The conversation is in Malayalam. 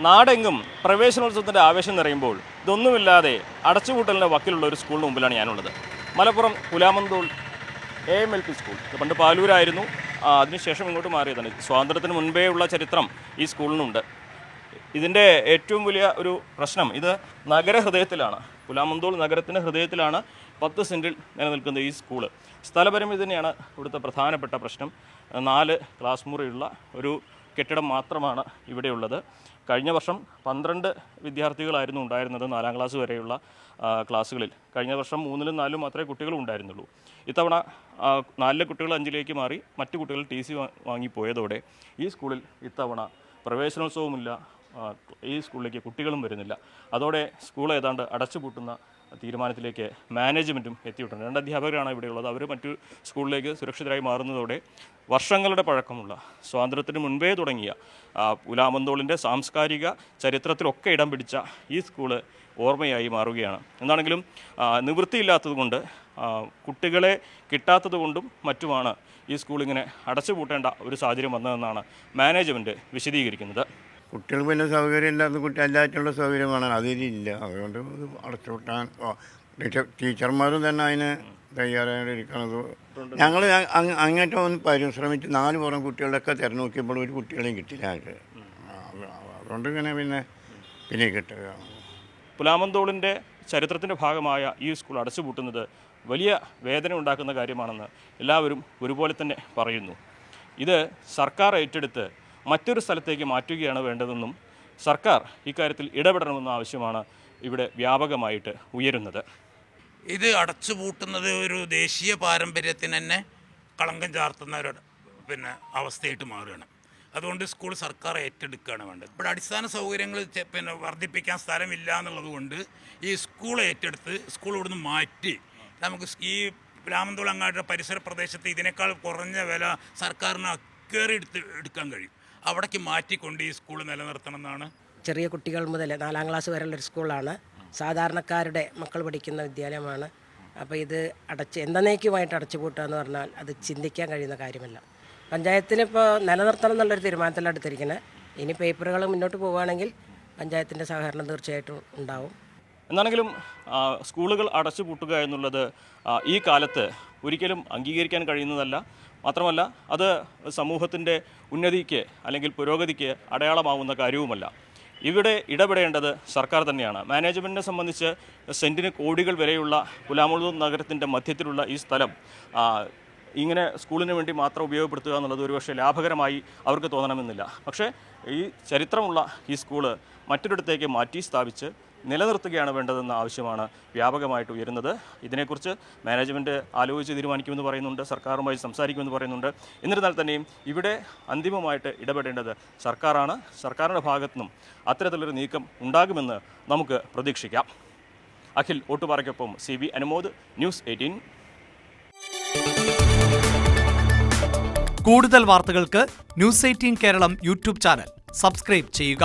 നാടെങ്ങും പ്രവേശനോത്സവത്തിൻ്റെ ആവേശം നിറയുമ്പോൾ ഇതൊന്നുമില്ലാതെ അടച്ചുപൂട്ടലിൻ്റെ വക്കിലുള്ള ഒരു സ്കൂളിന് മുമ്പിലാണ് ഞാനുള്ളത്. Malappuram Pulamanthole AMLP school. ഇത് പണ്ട് പാലൂരായിരുന്നു, അതിനുശേഷം ഇങ്ങോട്ട് മാറിയതാണ്. സ്വാതന്ത്ര്യത്തിന് മുൻപേ ഉള്ള ചരിത്രം ഈ സ്കൂളിനുണ്ട്. ഇതിൻ്റെ ഏറ്റവും വലിയ ഒരു പ്രശ്നം, ഇത് നഗരഹൃദയത്തിലാണ്, പുലാമന്തോൾ നഗരത്തിൻ്റെ ഹൃദയത്തിലാണ് 10 സെൻറ്റിൽ നിലനിൽക്കുന്ന ഈ സ്കൂള്. സ്ഥലപരിമിതി തന്നെയാണ് ഇവിടുത്തെ പ്രധാനപ്പെട്ട പ്രശ്നം. 4 ക്ലാസ് മുറിയുള്ള ഒരു കെട്ടിടം മാത്രമാണ് ഇവിടെയുള്ളത്. കഴിഞ്ഞ വർഷം 12 വിദ്യാർത്ഥികളായിരുന്നു ഉണ്ടായിരുന്നത് 4ാം ക്ലാസ് വരെയുള്ള ക്ലാസ്സുകളിൽ. കഴിഞ്ഞ വർഷം 3ലും 4ലും മാത്രമേ കുട്ടികളും ഉണ്ടായിരുന്നുള്ളൂ. ഇത്തവണ 4 കുട്ടികൾ 5ലേക്ക് മാറി, മറ്റു കുട്ടികൾ TC വാങ്ങിപ്പോയതോടെ ഈ സ്കൂളിൽ ഇത്തവണ പ്രവേശനോത്സവമില്ല, ഈ സ്കൂളിലേക്ക് കുട്ടികളും വരുന്നില്ല. അതോടെ സ്കൂൾ ഏതാണ്ട് അടച്ചുപൂട്ടുന്ന തീരുമാനത്തിലേക്ക് മാനേജ്മെൻറ്റും എത്തിയിട്ടുണ്ട്. 2 അധ്യാപകരാണ് ഇവിടെയുള്ളത്. അവർ മറ്റു സ്കൂളിലേക്ക് സുരക്ഷിതരായി മാറുന്നതോടെ വർഷങ്ങളുടെ പഴക്കമുള്ള, സ്വാതന്ത്ര്യത്തിന് മുൻപേ തുടങ്ങിയ പുലാമന്തോളിൻ്റെ സാംസ്കാരിക ചരിത്രത്തിലൊക്കെ ഇടം പിടിച്ച ഈ സ്കൂള് ഓർമ്മയായി മാറുകയാണ്. എന്താണെങ്കിലും നിവൃത്തിയില്ലാത്തതുകൊണ്ട്, കുട്ടികളെ കിട്ടാത്തതുകൊണ്ടും മറ്റുമാണ് ഈ സ്കൂളിങ്ങനെ അടച്ചുപൂട്ടേണ്ട ഒരു സാഹചര്യം വന്നതെന്നാണ് മാനേജ്മെൻറ്റ് വിശദീകരിക്കുന്നത്. കുട്ടികൾക്ക് പിന്നെ സൗകര്യം ഇല്ലാത്ത എല്ലാറ്റുള്ള സൗകര്യമാണ്, അതിലില്ല. അതുകൊണ്ട് അടച്ചുപൂട്ടാൻ ടീച്ചർമാരും തന്നെ അതിന് തയ്യാറായിരിക്കുന്നത്. ഞങ്ങൾ അങ്ങേറ്റം ഒന്ന് പരിശ്രമിച്ച് 4 പുറം കുട്ടികളൊക്കെ തിരഞ്ഞു നോക്കിയപ്പോൾ ഒരു കുട്ടികളെയും കിട്ടില്ല. അതുകൊണ്ട് പിന്നെ കിട്ടുക. പുലാമന്തോളിൻ്റെ ചരിത്രത്തിൻ്റെ ഭാഗമായ ഈ സ്കൂൾ അടച്ചുപൂട്ടുന്നത് വലിയ വേദന ഉണ്ടാക്കുന്ന കാര്യമാണെന്ന് എല്ലാവരും ഒരുപോലെ തന്നെ പറയുന്നു. ഇത് സർക്കാർ ഏറ്റെടുത്ത് മറ്റൊരു സ്ഥലത്തേക്ക് മാറ്റുകയാണ് വേണ്ടതെന്നും സർക്കാർ ഇക്കാര്യത്തിൽ ഇടപെടണമെന്ന ആവശ്യമാണ് ഇവിടെ വ്യാപകമായിട്ട് ഉയരുന്നത്. ഇത് അടച്ചുപൂട്ടുന്നത് ഒരു ദേശീയ പാരമ്പര്യത്തിന് തന്നെ കളങ്കം ചാർത്തുന്ന ഒരു അവസ്ഥയായിട്ട് മാറുകയാണ്. അതുകൊണ്ട് സ്കൂൾ സർക്കാർ ഏറ്റെടുക്കുകയാണ് വേണ്ടത്. ഇവിടെ അടിസ്ഥാന സൗകര്യങ്ങൾ വർദ്ധിപ്പിക്കാൻ സ്ഥലമില്ല എന്നുള്ളത് കൊണ്ട് ഈ സ്കൂൾ ഏറ്റെടുത്ത് സ്കൂൾ ഇവിടുന്ന് മാറ്റി നമുക്ക് ഈ പുലാമന്തോൾ അങ്ങാടിയുടെ പരിസര പ്രദേശത്ത് ഇതിനേക്കാൾ കുറഞ്ഞ വില സർക്കാരിന് കയറി എടുക്കാൻ കഴിയും. അവിടേക്ക് മാറ്റിക്കൊണ്ട് ഈ സ്കൂൾ നിലനിർത്തണം എന്നാണ്. ചെറിയ കുട്ടികൾ മുതൽ 4ാം ക്ലാസ് വരെയുള്ളൊരു സ്കൂളാണ്. സാധാരണക്കാരുടെ മക്കൾ പഠിക്കുന്ന വിദ്യാലയമാണ്. അപ്പോൾ ഇത് എന്നേക്കുമായിട്ട് അടച്ചുപൂട്ടുക എന്ന് പറഞ്ഞാൽ അത് ചിന്തിക്കാൻ കഴിയുന്ന കാര്യമല്ല. പഞ്ചായത്തിനിപ്പോൾ നിലനിർത്തണം എന്നുള്ളൊരു തീരുമാനത്തിലാണ് എടുത്തിരിക്കുന്നത്. ഇനി പേപ്പറുകൾ മുന്നോട്ട് പോവുകയാണെങ്കിൽ പഞ്ചായത്തിൻ്റെ സഹകരണം തീർച്ചയായിട്ടും ഉണ്ടാവും. എന്നാണെങ്കിലും സ്കൂളുകൾ അടച്ചുപൂട്ടുക എന്നുള്ളത് ഈ കാലത്ത് ഒരിക്കലും അംഗീകരിക്കാൻ കഴിയുന്നതല്ല. മാത്രമല്ല, അത് സമൂഹത്തിൻ്റെ ഉന്നതിക്ക് അല്ലെങ്കിൽ പുരോഗതിക്ക് അടയാളമാവുന്ന കാര്യവുമല്ല. ഇവിടെ ഇടപെടേണ്ടത് സർക്കാർ തന്നെയാണ്. മാനേജ്മെൻറ്റിനെ സംബന്ധിച്ച് സെൻറ്റിന് കോടികൾ വിലയുള്ള പുലാമന്തോൾ നഗരത്തിൻ്റെ മധ്യത്തിലുള്ള ഈ സ്ഥലം ഇങ്ങനെ സ്കൂളിന് വേണ്ടി മാത്രം ഉപയോഗപ്പെടുത്തുക എന്നുള്ളത് ഒരുപക്ഷെ ലാഭകരമായി അവർക്ക് തോന്നണമെന്നില്ല. പക്ഷേ ഈ ചരിത്രമുള്ള ഈ സ്കൂള് മറ്റൊരിടത്തേക്ക് മാറ്റി സ്ഥാപിച്ച് നിലനിർത്തുകയാണ് വേണ്ടതെന്ന ആവശ്യമാണ് വ്യാപകമായിട്ട് ഉയരുന്നത്. ഇതിനെക്കുറിച്ച് മാനേജ്മെൻറ്റ് ആലോചിച്ച് തീരുമാനിക്കുമെന്ന് പറയുന്നുണ്ട്, സർക്കാരുമായി സംസാരിക്കുമെന്ന് പറയുന്നുണ്ട്. എന്നിരുന്നാൽ തന്നെയും ഇവിടെ അന്തിമമായിട്ട് ഇടപെടേണ്ടത് സർക്കാരാണ്. സർക്കാരിൻ്റെ ഭാഗത്തു നിന്നും അത്തരത്തിലൊരു നീക്കം ഉണ്ടാകുമെന്ന് നമുക്ക് പ്രതീക്ഷിക്കാം. അഖിൽ ഓട്ടുപാറയ്ക്കൊപ്പം CB അനുമോദ്, ന്യൂസ് 18. കൂടുതൽ വാർത്തകൾക്ക് news 18 Keralam YouTube channel subscribe ചെയ്യുക.